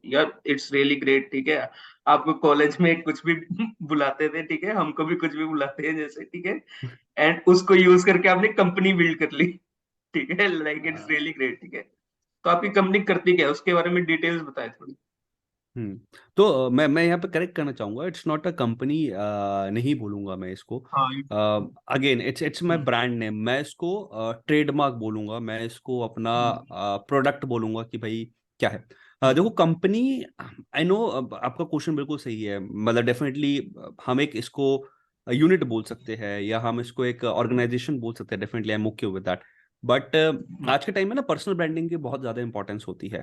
यार it's really great, ठीक है। आपको कॉलेज में कुछ भी बुलाते थे, ठीक है, हमको भी कुछ भी बुलाते हैं जैसे, ठीक है। एंड उसको यूज करके आपने कंपनी बिल्ड कर ली, ठीक है, लाइक इट्स हाँ। रियली ग्रेट, ठीक है। तो आपकी कंपनी करती क्या है, उसके बारे में डिटेल्स बताएं थोड़ी। हम्म। तो मैं यहाँ पे करेक्ट करना चाहूंगा, इट्स नॉट अ कंपनी, नहीं बोलूंगा मैं इसको। हाँ। Again it's my hmm. Brand name, मैं इसको ट्रेडमार्क बोलूंगा, मैं इसको अपना हम्म। प्रोडक्ट बोलूंगा कि भाई क्या है। देखो हम्म। कंपनी, आई नो आपका क्वेश्चन बिल्कुल सही है, मतलब डेफिनेटली हम एक इसको यूनिट बोल सकते हैं या हम इसको एक ऑर्गेनाइजेशन बोल सकते हैं, definitely I am okay with that. But आज के टाइम में ना पर्सनल ब्रांडिंग की बहुत ज्यादा इंपॉर्टेंस होती है।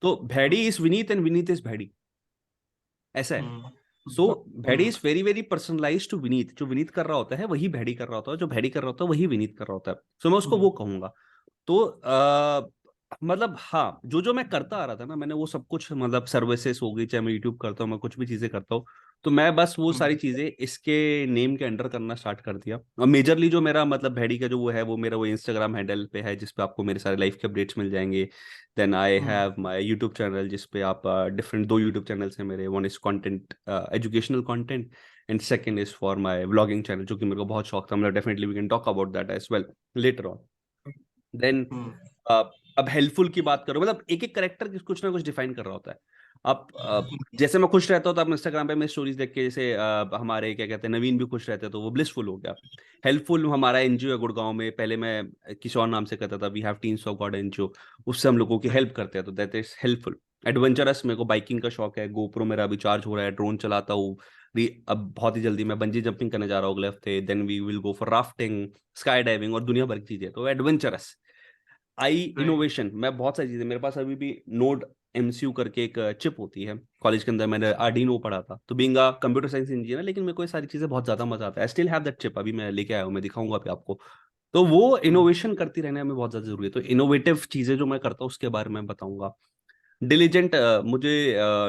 तो Bhaidi is Vineet and Vineet is Bhaidi, ऐसा है। Hmm. So Bhaidi hmm. Is very very personalize to Vineet, जो विनीत कर रहा होता है वही भैडी कर रहा होता है, जो भैडी कर रहा होता है वही विनीत कर रहा होता है। सो मैं उसको वो कहूंगा। तो मतलब हाँ, जो जो मैं करता आ रहा था ना, मैंने वो सब कुछ, मतलब सर्विसेज हो गई, चाहे मैं यूट्यूब करता हूँ, मैं कुछ भी चीजें करता हूँ, तो मैं बस वो सारी चीजें इसके नेम के अंडर करना स्टार्ट कर दिया। और मेजरली जो मेरा मतलब भैडी का जो वो है, वो मेरा वो इंस्टाग्राम हैंडल पे है, जिसपे आपको मेरे सारे लाइफ के अपडेट्स मिल जाएंगे। Then I have my YouTube channel, जिसपे आप डिफरेंट, दो यूट्यूब चैनल्स हैं मेरे, one is content, educational content, and second is for my vlogging channel, जो कि मेरे को बहुत शौक था, मतलब definitely we can talk about that as well later on. Then अब हेल्पफुल की बात करो, मतलब एक एक करेक्टर कुछ ना कुछ डिफाइन कर रहा होता है। अब जैसे मैं खुश रहता हूँ तो आप इंस्टाग्राम पे मेरी स्टोरीज देख के, जैसे हमारे क्या कहते हैं नवीन भी खुश रहते हैं, तो वो ब्लिसफुल हो गया। हेल्पफुल हमारा एनजीओ है गुड़गांव में, पहले मैं किसी और नाम से करता था, we have teams of God NGO, उससे हम लोगों की हेल्प करते हैं, तो दैट इज हेल्पफुल। एडवेंचरस, मेरे को बाइकिंग का शौक है, गोप्रो मेरा अभी चार्ज हो रहा है, ड्रोन चलाता हूँ। अब बहुत ही जल्दी मैं बंजी जंपिंग करने जा रहा हूँ अगले हफ्ते, then we will go for rafting, skydiving और दुनिया भर की चीजें, तो एडवेंचरस। आई राइट। इनोवेशन, मैं बहुत सारी चीजें, मेरे पास अभी भी नोड एमसीयू करके एक चिप होती है, कॉलेज के अंदर मैंने आर्डिनो पढ़ा था, तो being a computer science engineer, लेकिन मेरे को ये सारी चीजें बहुत ज्यादा मजा आता है। I still have that chip, अभी मैं लेके आया हूँ, मैं दिखाऊंगा अभी आपको। तो वो इनोवेशन करती रहने में बहुत ज्यादा जरूरी है, तो इनोवेटिव चीजें जो मैं करता हूँ उसके बारे में बताऊंगा। डिलीजेंट, मुझे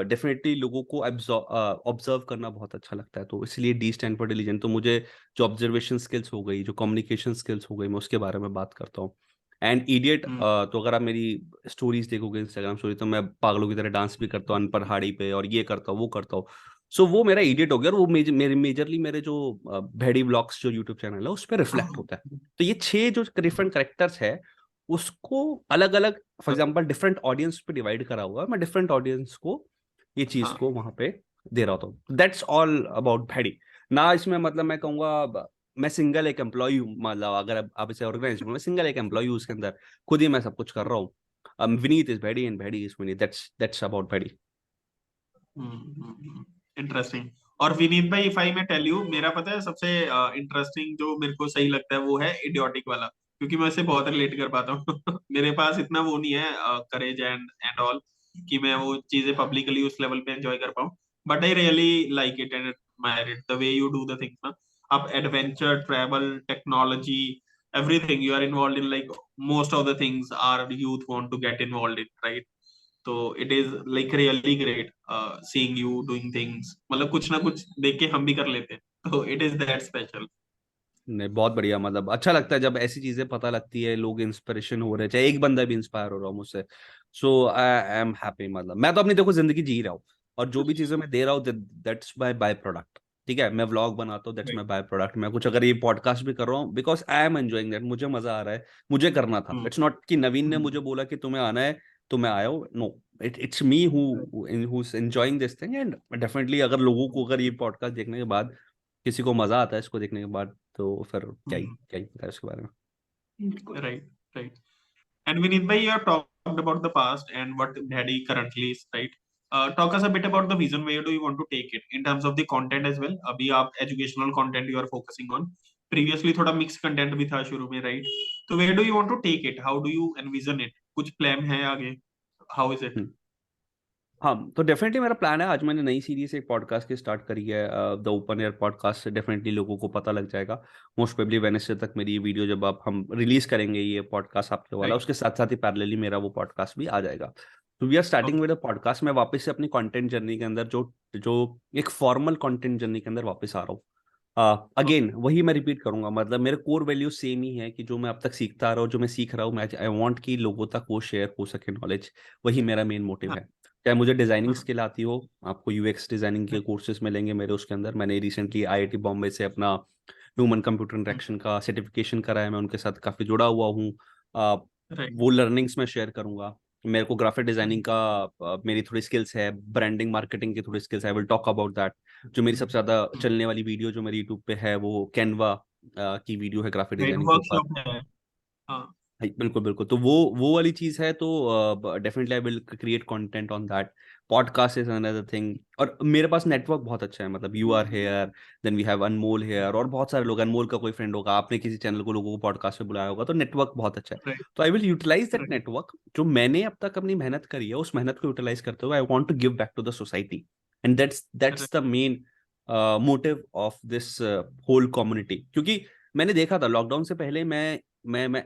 डेफिनेटली लोगों को ऑब्जर्व करना बहुत अच्छा लगता है, तो इसलिए डी स्टैंड फॉर डिलीजेंट। तो मुझे जो ऑब्जर्वेशन स्किल्स हो गई, जो कम्युनिकेशन स्किल्स हो गई, मैं उसके बारे में बात करता हूँ। एंड इडियट, तो अगर आप मेरी स्टोरीज देखोगे, इंस्टाग्राम स्टोरी, तो मैं पागलों की तरह डांस भी करता हूँ अनपढ़ पे, और ये करता हूँ वो करता हूँ। सो वो मेरा इडियट हो गया, और वो मेरे मेजरली मेरे जो भेड़ी ब्लॉग्स जो यूट्यूब चैनल है उस पर रिफ्लेक्ट होता है। तो ये छह जो डिफरेंट करेक्टर्स है, उसको अलग अलग, फॉर एग्जांपल डिफरेंट ऑडियंस पे डिवाइड करा हुआ है, मैं डिफरेंट ऑडियंस को ये चीज हाँ। को वहां पे दे रहा हूँ। That's all about Bhaidi. ना इसमें मतलब मैं कहूंगा मैं सिंगल एक एम्प्लॉय हूँ, मतलब अगर आप इसे ऑर्गेनाइज, मैं सिंगल एक एम्प्लॉय हूँ उसके अंदर, खुद ही मैं सब कुछ कर रहा हूँ। Vineet is Bhaidi and Bhaidi is Vineet, that's about Bhaidi. Interesting. और विनीत भाई, इफ आई मैं टेल यू, मेरा पता है सबसे इंटरेस्टिंग जो मेरे को सही लगता है वो है इडियोटिक वाला, क्योंकि मैं इससे बहुत रिलेट कर पाता हूँ। मेरे पास इतना वो नहीं है करेज एंड एंड ऑल कि मैं वो चीजें पब्लिकली उस लेवल पे एंजॉय कर पाऊँ। But I really like it and admire it the way you do the things ना। आप adventure, travel, technology, everything you are involved in, like most of the things our youth want to get involved in, right? तो it is like really great seeing you doing things, मतलब कुछ ना कुछ देख के हम भी कर लेते हैं, तो इट इज दैट स्पेशल। नहीं, बहुत बढ़िया, मतलब अच्छा लगता है जब ऐसी चीजें पता लगती है, लोग इंस्पिरेशन हो रहे हैं, चाहे एक बंदा भी इंस्पायर हो रहा हो मुझसे। सो आई एम हैप्पी, मतलब मैं तो अपनी देखो जिंदगी जी रहा हूँ, और जो भी चीजें मैं दे रहा हूँ, दैट्स माय बाय प्रोडक्ट। ठीक है, मैं व्लॉग बनाता हूँ, दैट्स माय बाय प्रोडक्ट। मैं कुछ अगर ये पॉडकास्ट भी कर रहा हूँ, because I am enjoying that, मुझे मजा आ रहा है, मुझे करना था। इट्स नॉट कि नवीन ने मुझे बोला कि तुम्हें आना है तो मैं आया हूँ, no, it's me who is enjoying this thing. And definitely अगर लोगों को, अगर ये पॉडकास्ट देखने के बाद किसी को मजा आता है इसको देखने के बाद, तो फिर क्या ही पता है उसके बारे में। राइट। राइट। एंड विनीत भाई, you have talked about the past and what Bhedi currently is, right? Talk us a bit about the vision. Where do you want to take it in terms of the content as well? अभी आप educational content you are focusing on. Previously थोड़ा mixed content भी था शुरू में, right? तो where do you want to take it? How do you envision it? कुछ plan है आगे? How is it? हम्म। हाँ, तो डेफिनेटली मेरा प्लान है, आज मैंने नई सीरीज एक पॉडकास्ट की स्टार्ट करी है, द ओपन एयर पॉडकास्ट से डेफिनेटली लोगों को पता लग जाएगा। मोस्ट प्रोबेबली वेडनेसडे तक मेरी ये वीडियो, जब आप हम रिलीज करेंगे ये पॉडकास्ट आपके वाला, Right. उसके साथ साथ ही पैरेलली मेरा वो पॉडकास्ट भी आ जाएगा। तो we are starting Okay. With a podcast, मैं वापस से अपनी कंटेंट जर्नी के अंदर, जो जो एक फॉर्मल कंटेंट जर्नी के अंदर वापस आ रहा हूँ। Again Okay. वही मैं रिपीट करूंगा, मतलब मेरे कोर वैल्यूज सेम ही है कि जो मैं अब तक सीखता आ रहा हूँ, जो मैं सीख रहा हूँ, मैं आई वांट कि लोगों तक वो शेयर हो सके नॉलेज, वही मेरा मेन मोटिव हाँ। है। चाहे मुझे डिजाइनिंग हाँ। स्किल आती हो, आपको यूएक्स डिजाइनिंग के कोर्सेज मिलेंगे मेरे उसके अंदर। मैंने रिसेंटली आईआईटी बॉम्बे से अपना ह्यूमन कंप्यूटर इंटरेक्शन का सर्टिफिकेशन करा है, मैं उनके साथ काफ़ी जुड़ा हुआ हूँ। आ, राइट। वो लर्निंग्स मैं शेयर करूंगा। मेरे को ग्राफिक डिजाइनिंग का मेरी थोड़ी स्किल्स है, ब्रांडिंग मार्केटिंग की थोड़ी स्किल्स है, I will talk about that. जो मेरी सबसे ज़्यादा चलने वाली वीडियो जो मेरी यूट्यूब पे है वो कैनवा की वीडियो है ग्राफिक राइट, डिजाइनिंग के ऊपर। वर्कशॉप है। हाँ। हाँ, बिल्कुल बिल्कुल, तो वो वाली चीज है, तो definitely I will create content on that. Podcast is another thing, और मेरे पास नेटवर्क बहुत अच्छा है, मतलब you are here, then we have Anmol here, और बहुत सारे लोग, अनमोल का कोई फ्रेंड होगा, आपने किसी चैनल को लोगों को पॉडकास्ट पे बुलाया होगा, तो नेटवर्क बहुत अच्छा है। राइट। तो I will utilize that right. Network, जो मैंने अब तक अपनी मेहनत करी है उस मेहनत को यूटिलाइज करते हुए I want to give back to the society, and that's the main motive of this whole community. क्योंकि मैंने देखा था लॉकडाउन से पहले, मैं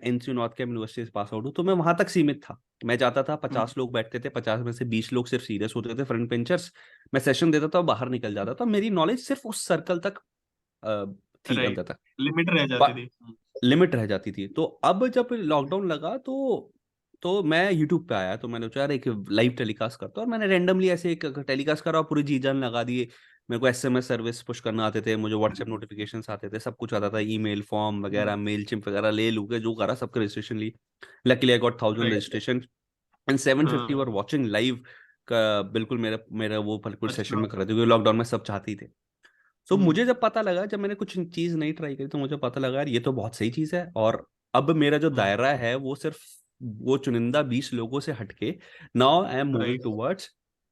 एनसीयू नॉर्थ कैंप यूनिवर्सिटी से पास आउट हूँ, तो मैं वहां तक सीमित था। मैं जाता था, 50 लोग बैठते थे, 50 में से 20 लोग सिर्फ सीरियस होते थे, फ्रंट बेंचर्स। मैं सेशन देता था, बाहर निकल जाता था, मेरी नॉलेज सिर्फ उस सर्कल तक थी राइट, अंत तक, लिमिट रह जाती थी। लिमिट रह जाती थी। तो अब जब लॉकडाउन लगा तो मैं यूट्यूब पे आया, तो मैंने सोचा यार एक लाइव टेलीकास्ट करता हूँ, और मैंने रैंडमली ऐसे एक टेलीकास्ट करा और पूरी जी जान लगा दिए। मेरे को एसएमएस सर्विस पुश करना आते थे, मुझे व्हाट्सएप नोटिफिकेशंस आते थे, सब कुछ आता था, ईमेल फॉर्म वगैरह, मेल चिम्प वगैरह ले लू के जो करा, सबका रजिस्ट्रेशन ली। Luckily I got 1000 right. Registration and 750 were हाँ। वाचिंग लाइव का। बिल्कुल मेरा मेरा वो बिल्कुल सेशन अच्छा। में कर रहे थे, क्योंकि लॉकडाउन में सब चाहते ही थे। सो मुझे जब पता लगा, जब मैंने कुछ चीज नहीं ट्राई करी, तो मुझे पता लगा यार ये तो बहुत सही चीज है। और अब मेरा जो दायरा है वो सिर्फ वो चुनिंदा 20 लोगों से हटके, now I am moving right. Towards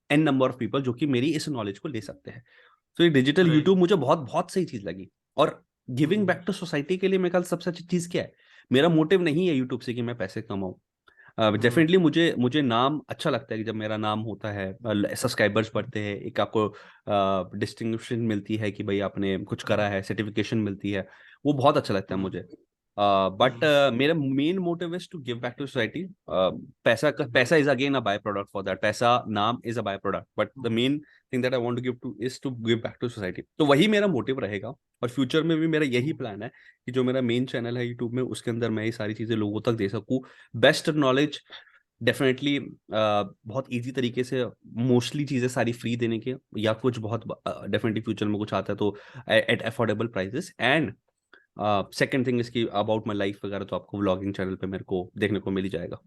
an number of people जो कि मेरी इस नॉलेज को ले सकते हैं। तो ये डिजिटल राइट। यूट्यूब मुझे बहुत बहुत सही चीज लगी। और गिविंग बैक टू सोसाइटी के लिए मेरे ख्याल सबसे अच्छी चीज क्या है, मेरा मोटिव नहीं है यूट्यूब से कि मैं पैसे कमाऊं। डेफिनेटली मुझे मुझे नाम अच्छा लगता है कि जब मेरा नाम होता है, सब्सक्राइबर्स बढ़ते हैं, एक आपको डिस्टिंक्शन मिलती है कि भाई आपने कुछ करा है, सर्टिफिकेशन मिलती है, वो बहुत अच्छा लगता है मुझे। बट मेरा main motive is to give back to society. पैसा is again a by product for that, पैसा नाम is a by product, but the main thing that I want to give to is to give back to society. तो वही मेरा motive रहेगा, और future में भी मेरा यही प्लान है कि जो मेरा मेन चैनल है यूट्यूब में, उसके अंदर मैं ये सारी चीजें लोगों तक दे सकूं। बेस्ट नॉलेज, डेफिनेटली बहुत इजी तरीके से, मोस्टली चीज़ें सारी फ्री देने के, या कुछ बहुत डेफिनेटली फ्यूचर में कुछ आता है तो at affordable prices. And second thing इसकी अबाउट माई लाइफ वगैरह, तो आपको व्लॉगिंग चैनल पे मेरे को देखने को मिल ही जाएगा।